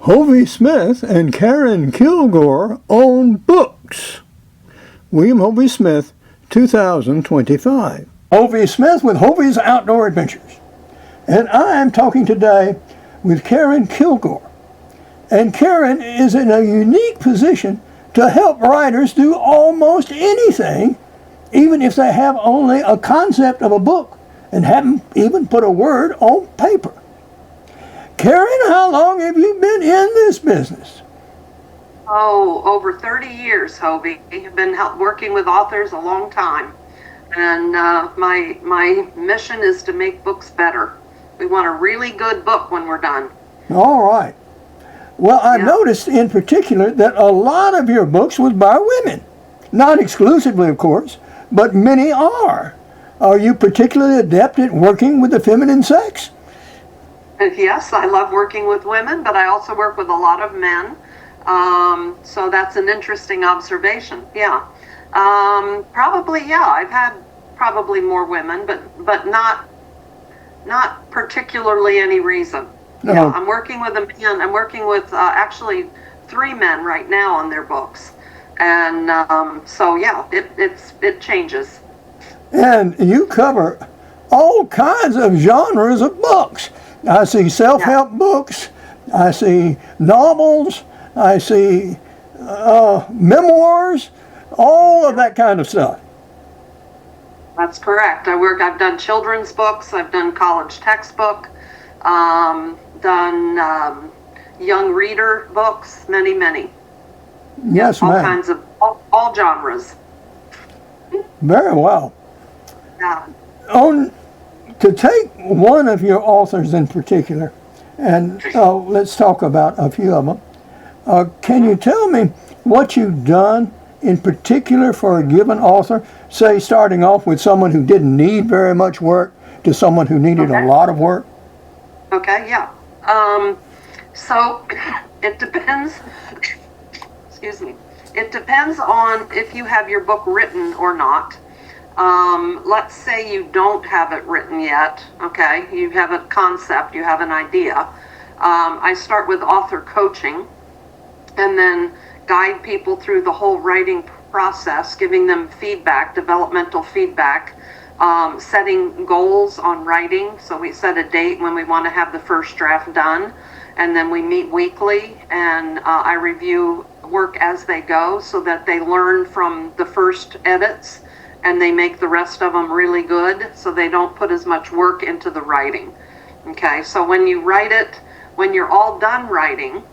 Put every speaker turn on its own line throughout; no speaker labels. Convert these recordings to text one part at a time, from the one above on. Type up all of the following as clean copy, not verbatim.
Hovey Smith and Keren Kilgore own books. William Hovey Smith, 2025. Hovey Smith with Hovey's Outdoor Adventures. And I am talking today with Keren Kilgore. And Keren is in a unique position to help writers do almost anything, even if they have only a concept of a book and haven't even put a word on paper. Keren, how long have you been in this business?
Oh, over 30 years, Hovey. I've been working with authors a long time. And my mission is to make books better. We want a really good book when we're done.
All right. Well, I noticed in particular that a lot of your books was by women. Not exclusively, of course, but many are. Are you particularly adept at working with the feminine sex?
Yes, I love working with women, but I also work with a lot of men. So that's an interesting observation. Yeah. Probably, yeah. I've had probably more women, but not particularly any reason.
No.
Yeah, I'm working with a man. I'm working with actually 3 men right now on their books, and so yeah, it changes.
And you cover all kinds of genres of books. I see self-help books. I see novels. I see memoirs. All of that kind of stuff.
That's correct. I've done children's books. I've done college textbook. Done young reader books. Many.
Yes,
all
ma'am.
Kinds of all genres.
Very well.
Yeah.
To take one of your authors in particular, and let's talk about a few of them. Can you tell me what you've done in particular for a given author, say starting off with someone who didn't need very much work to someone who needed a lot of work?
Okay, yeah. So it depends, excuse me, it depends on if you have your book written or not. Let's say you don't have it written yet, okay? You have a concept, you have an idea. I start with author coaching and then guide people through the whole writing process, giving them feedback, developmental feedback, setting goals on writing. So we set a date when we want to have the first draft done, and then we meet weekly, and I review work as they go so that they learn from the first edits and they make the rest of them really good so they don't put as much work into the writing. Okay, so when you write it, when you're all done writing,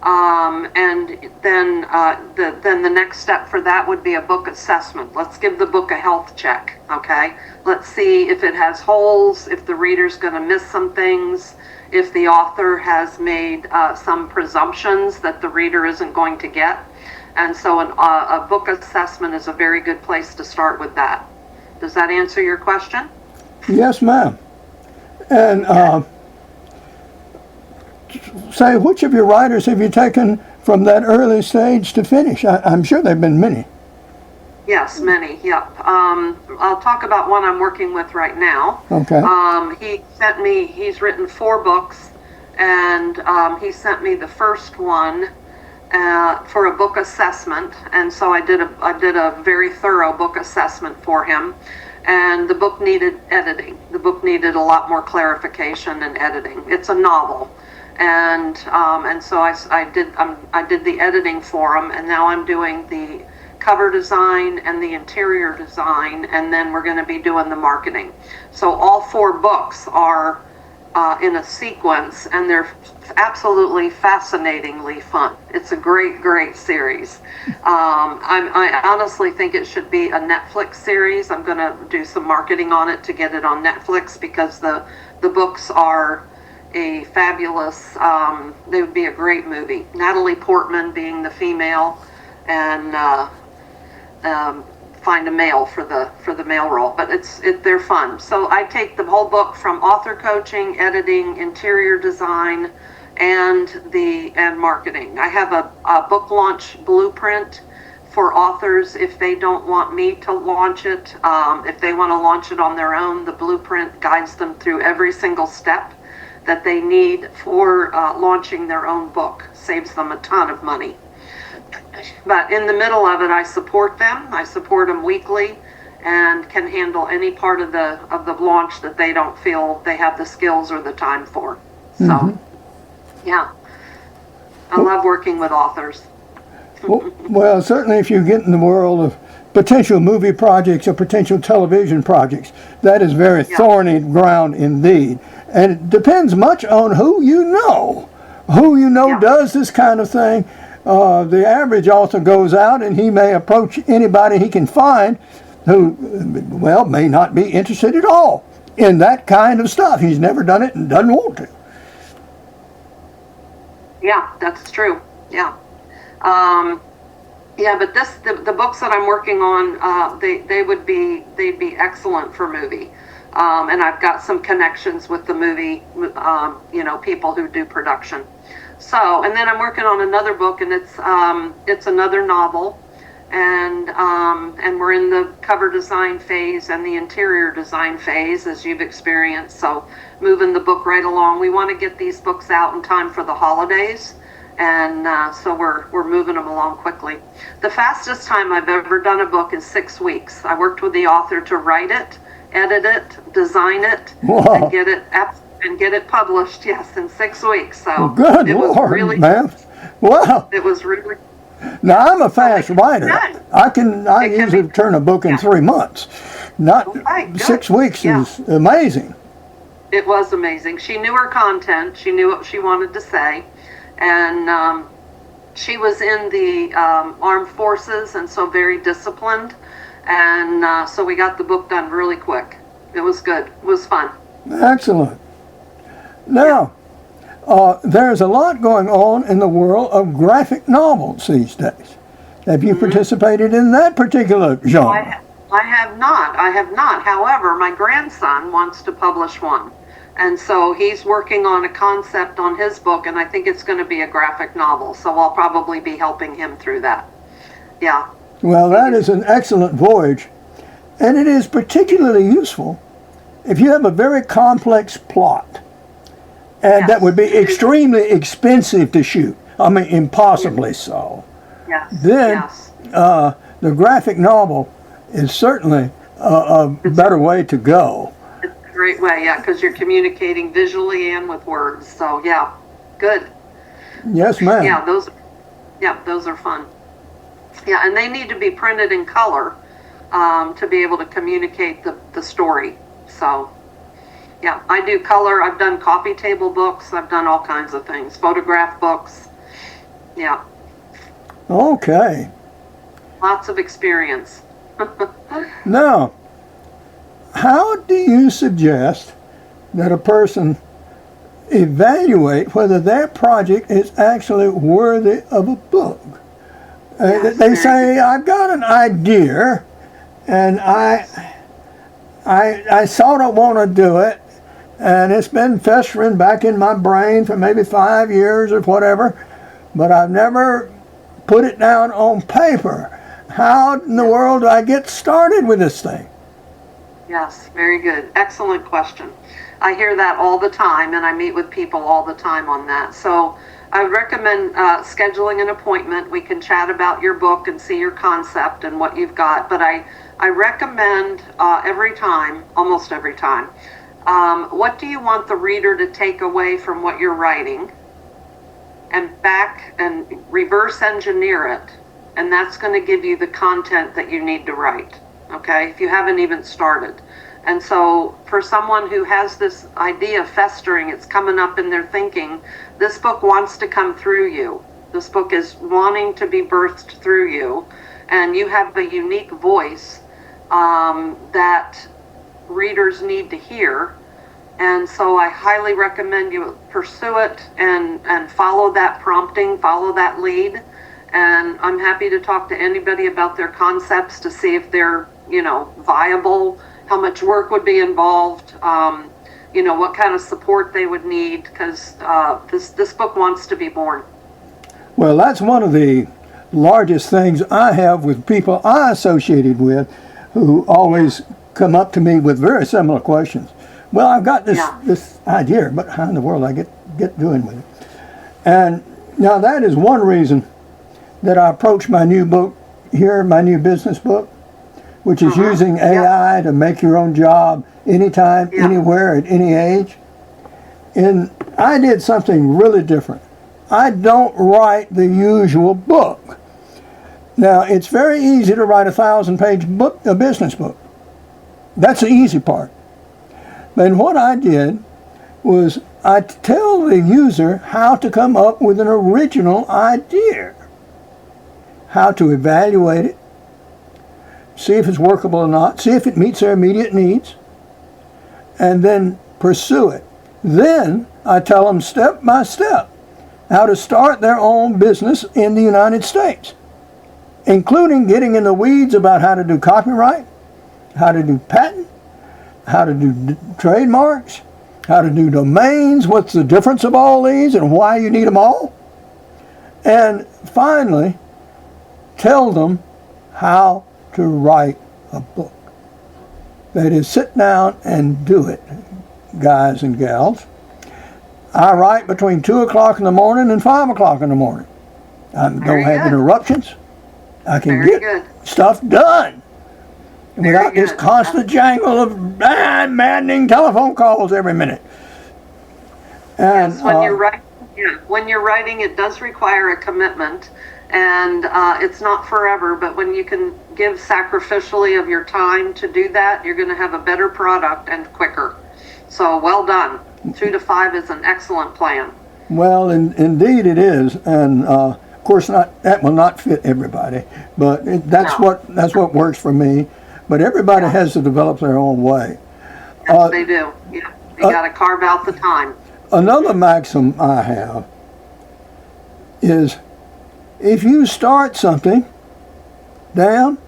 and then the next step for that would be a book assessment. Let's give the book a health check, okay? Let's see if it has holes, if the reader's going to miss some things, if the author has made some presumptions that the reader isn't going to get. And so a book assessment is a very good place to start with that. Does that answer your question?
Yes, ma'am. And say, which of your writers have you taken from that early stage to finish? I'm sure there have been many.
Yes, many, yep. I'll talk about one I'm working with right now.
Okay.
He's written 4 books, and he sent me the first one for a book assessment, and so I did a very thorough book assessment for him, and the book needed editing. The book needed a lot more clarification and editing. It's a novel. And so I did the editing for him, and now I'm doing the cover design and the interior design, and then we're going to be doing the marketing. So all 4 books are in a sequence, and they're absolutely fascinatingly fun. It's a great series. I honestly think it should be a Netflix series. I'm going to do some marketing on it to get it on Netflix because the books are a fabulous, they would be a great movie. Natalie Portman being the female, and find a male for the male role, but they're fun. So I take the whole book from author coaching, editing, interior design, and marketing. I have a book launch blueprint for authors if they don't want me to launch it. If they want to launch it on their own, the blueprint guides them through every single step that they need for launching their own book. Saves them a ton of money. But in the middle of it, I support them. I support them weekly, and can handle any part of the launch that they don't feel they have the skills or the time for. So, yeah, I love working with authors.
Well, certainly if you get in the world of potential movie projects or potential television projects, that is very thorny ground indeed. And it depends much on who you know. Who you know does this kind of thing. The average author goes out and he may approach anybody he can find who, well, may not be interested at all in that kind of stuff. He's never done it and doesn't want to.
Yeah, that's true. Yeah. But the books that I'm working on, they'd be excellent for movie. And I've got some connections with the movie, people who do production. So, and then I'm working on another book, and it's another novel, and we're in the cover design phase and the interior design phase, as you've experienced. So, moving the book right along. We want to get these books out in time for the holidays, and so we're moving them along quickly. The fastest time I've ever done a book is 6 weeks. I worked with the author to write it, edit it, design it, and get it published. Yes, in 6 weeks. So
good Lord, really, man! Wow,
it was really.
Now I'm a fast writer. I usually turn a book in 3 months. Not 6 weeks is amazing.
It was amazing. She knew her content. She knew what she wanted to say, and she was in the armed forces, and so very disciplined. And so we got the book done really quick. It was good. It was fun.
Excellent. Now, there's a lot going on in the world of graphic novels these days. Have you participated in that particular genre?
I have not. I have not. However, my grandson wants to publish one. And so he's working on a concept on his book, and I think it's going to be a graphic novel. So I'll probably be helping him through that. Yeah.
Well, that is an excellent voyage. And it is particularly useful if you have a very complex plot. And that would be extremely expensive to shoot. I mean, impossibly so.
Yes.
Then the graphic novel is certainly a better way to go.
It's a great way, yeah, because you're communicating visually and with words. So, yeah, good.
Yes, ma'am.
Yeah, those are fun. Yeah, and they need to be printed in color to be able to communicate the story. So, yeah, I do color. I've done coffee table books. I've done all kinds of things. Photograph books. Yeah.
Okay.
Lots of experience.
Now, how do you suggest that a person evaluate whether their project is actually worthy of a book? They say, I've got an idea, and I sort of want to do it, and it's been festering back in my brain for maybe 5 years or whatever, but I've never put it down on paper. How in the world do I get started with this thing?
Yes, very good. Excellent question. I hear that all the time, and I meet with people all the time on that. So I would recommend scheduling an appointment. We can chat about your book and see your concept and what you've got. But I recommend almost every time, what do you want the reader to take away from what you're writing, and back and reverse engineer it. And that's going to give you the content that you need to write, okay, if you haven't even started. And so for someone who has this idea festering, it's coming up in their thinking, this book wants to come through you. This book is wanting to be birthed through you, and you have a unique voice that readers need to hear. And so I highly recommend you pursue it and follow that prompting, follow that lead. And I'm happy to talk to anybody about their concepts to see if they're, viable, how much work would be involved, what kind of support they would need, because this book wants to be born.
Well, that's one of the largest things I have with people I associated with who always come up to me with very similar questions. Well, I've got this
Yeah.
this idea, but how in the world I get doing with it? And now that is one reason that I approached my new book here, my new business book, which is using AI to make your own job anytime, anywhere, at any age. And I did something really different. I don't write the usual book. Now, it's very easy to write a 1,000-page book, a business book. That's the easy part. Then what I did was I tell the user how to come up with an original idea, how to evaluate it, see if it's workable or not, see if it meets their immediate needs, and then pursue it. Then I tell them step by step how to start their own business in the United States, including getting in the weeds about how to do copyright, how to do patent, how to do trademarks, how to do domains, what's the difference of all these and why you need them all. And finally, tell them how to write a book. That is, sit down and do it, guys and gals. I write between 2 o'clock in the morning and 5 o'clock in the morning. I don't have interruptions. I can get stuff done without this constant jangle of maddening telephone calls every minute. And
yes, when you're writing, it does require a commitment, and it's not forever. But when you can give sacrificially of your time to do that, you're going to have a better product and quicker. So well done. 2 to 5 is an excellent plan.
Well, indeed it is, and of course that will not fit everybody, but that's what works for me. But everybody has to develop their own way.
Yes, they do. Yeah, you got to carve out the time.
Another maxim I have is, if you start something, finish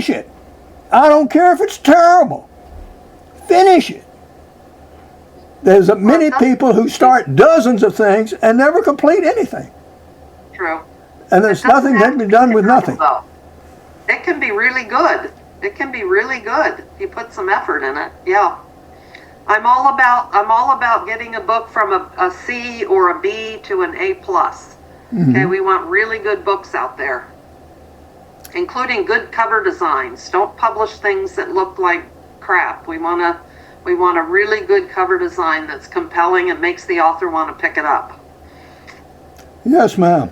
it. I don't care if it's terrible. Finish it. There's many people who start dozens of things and never complete anything.
True.
And there's nothing that can be done with nothing.
It can be really good. It can be really good if you put some effort in it. Yeah. I'm all about getting a book from a C or a B to an A+. Okay, we want really good books out there, including good cover designs. Don't publish things that look like crap. We want a really good cover design that's compelling and makes the author want to pick it up.
Yes, ma'am.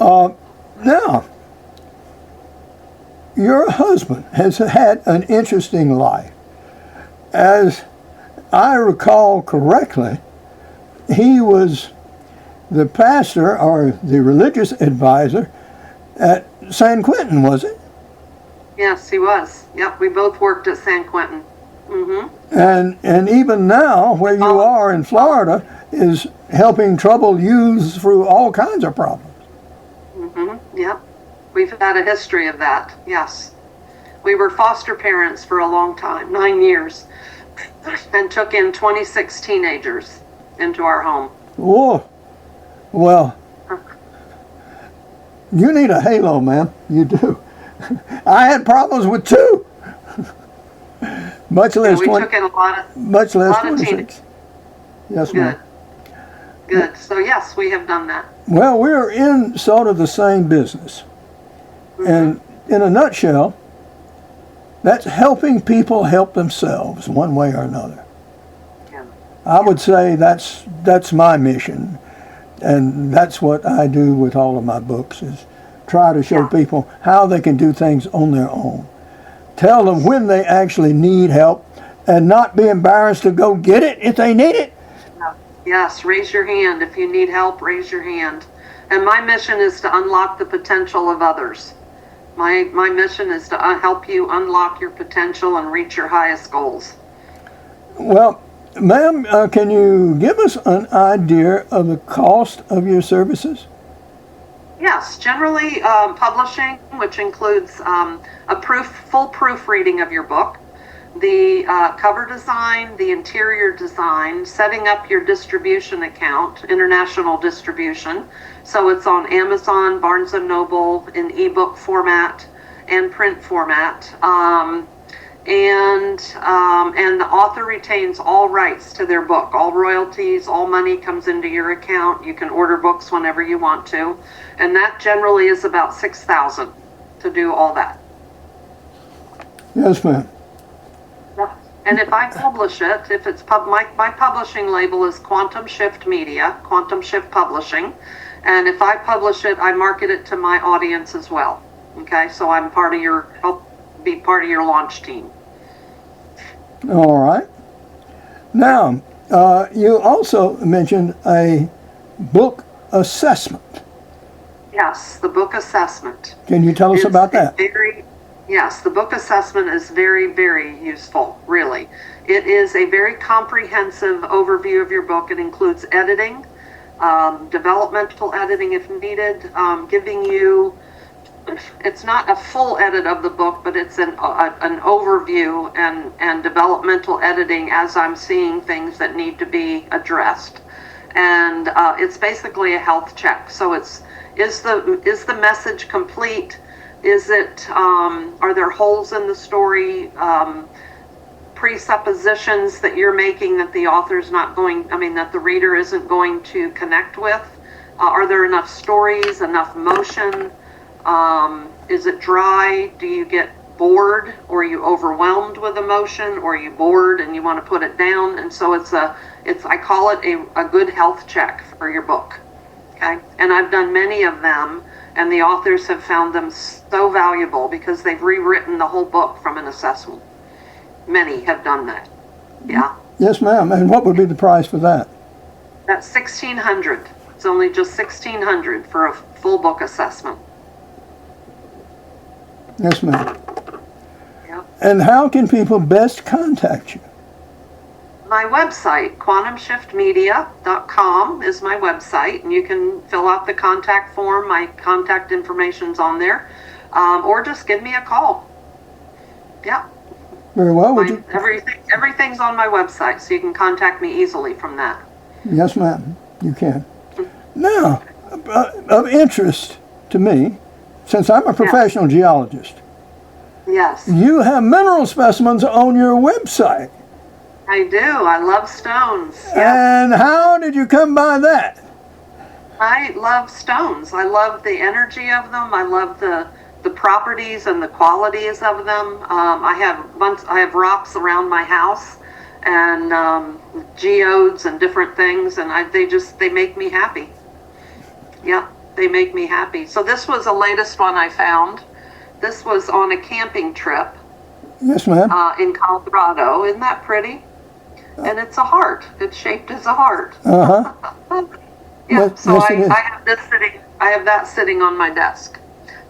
Now, your husband has had an interesting life. As I recall correctly, he was the pastor or the religious advisor at San Quentin, was it?
Yes, he was. Yep, we both worked at San Quentin.
And even now, where you are in Florida, is helping troubled youths through all kinds of problems.
Yep, we've had a history of that. Yes, we were foster parents for a long time, 9 years, and took in 26 teenagers into our home.
Whoa, well, you need a halo, ma'am. You do. I had problems with 2. Much less 20.
Took in a lot of
26. Yes, ma'am.
Good. So yes, we have done that.
Well, we're in sort of the same business. And in a nutshell, that's helping people help themselves one way or another.
Yeah.
I would say that's my mission. And that's what I do with all of my books, is try to show people how they can do things on their own. Tell them when they actually need help and not be embarrassed to go get it if they need it.
Yes, raise your hand. If you need help, raise your hand. And my mission is to unlock the potential of others. My mission is to help you unlock your potential and reach your highest goals. Well,
ma'am, can you give us an idea of the cost of your services?
Yes, generally publishing, which includes full proofreading of your book, the cover design, the interior design, setting up your distribution account, international distribution. So it's on Amazon, Barnes & Noble, in ebook format and print format. and the author retains all rights to their book. All royalties, all money comes into your account. You can order books whenever you want to, and that generally is about $6,000 to do all that.
Yes, ma'am.
And if I publish it, if it's my publishing label is Quantum Shift Media, Quantum Shift Publishing, and if I publish it, I market it to my audience as well. Okay, so I'm help be part of your launch team.
All right. Now, you also mentioned a book assessment.
Yes, the book assessment.
Can you tell us about that?
Yes, the book assessment is very, very useful, really. It is a very comprehensive overview of your book. It includes editing, developmental editing if needed, giving you, it's not a full edit of the book, but it's an overview and developmental editing as I'm seeing things that need to be addressed. And it's basically a health check. So is the message complete? Is it, are there holes in the story, presuppositions that you're making that the author's not going, that the reader isn't going to connect with? Are there enough stories, enough motion? Is it dry? Do you get bored, or are you overwhelmed with emotion, or are you bored and you want to put it down? And so I call it a good health check for your book. Okay. And I've done many of them, and the authors have found them so valuable because they've rewritten the whole book from an assessment. Many have done that. Yeah.
Yes, ma'am. And what would be the price for that?
That's $1,600. It's only just $1,600 for a full book assessment.
Yes, ma'am.
Yep.
And how can people best contact you?
My website, quantumshiftmedia.com, is my website, and you can fill out the contact form. My contact information's on there, or just give me a call. Yeah.
Very well.
Everything's on my website, so you can contact me easily from that.
Yes, ma'am. You can. Now, of interest to me, since I'm a professional geologist,
yes,
you have mineral specimens on your website.
I do. I love stones. Yes.
And how did you come by that?
I love stones. I love the energy of them. I love the properties and the qualities of them. I have rocks around my house, and geodes and different things, and they make me happy. Yeah, they make me happy. So this was the latest one I found. This was on a camping trip.
Yes, ma'am.
In Colorado. Isn't that pretty? And it's a heart. It's shaped as a heart.
Uh-huh.
Yeah.
Yes,
So
yes,
I have this sitting. I have that sitting on my desk.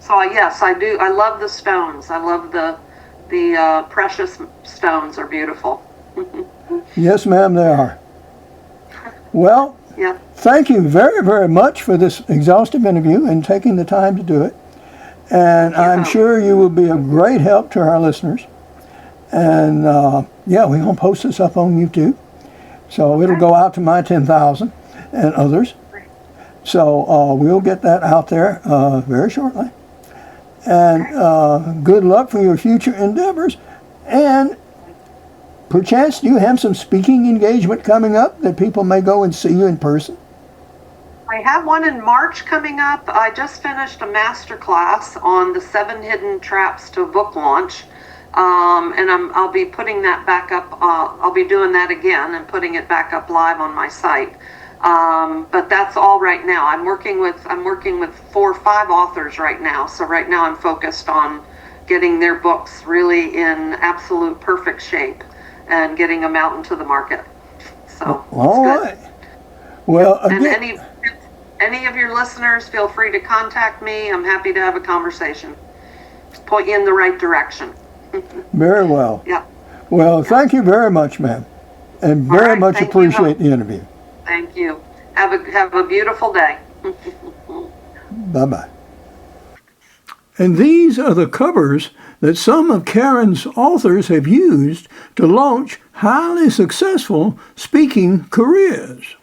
So yes, I do. I love the stones. I love the precious stones. Are beautiful.
Yes, ma'am, they are. Well,
Yeah.
thank you very, very much for this exhaustive interview and taking the time to do it. And I'm sure you will be a great help to our listeners. And yeah, we're going to post this up on YouTube. So it'll go out to my 10,000 and others. So we'll get that out there very shortly. And good luck for your future endeavors. And perchance you have some speaking engagement coming up that people may go and see you in person?
I have one in March coming up. I just finished a master class on the 7 hidden traps to book launch. And I'll be putting that back up. I'll be doing that again and putting it back up live on my site. But that's all right now. I'm working with 4 or 5 authors right now. So right now I'm focused on getting their books really in absolute perfect shape and getting them out into the market. So
all right. Well, again,
and any of your listeners, feel free to contact me. I'm happy to have a conversation. Point you in the right direction.
Very well.
Yeah.
Well, thank you very much, ma'am, and very much appreciate the interview.
Thank you. Have a beautiful day.
Bye-bye. And these are the covers that some of Keren's authors have used to launch highly successful speaking careers.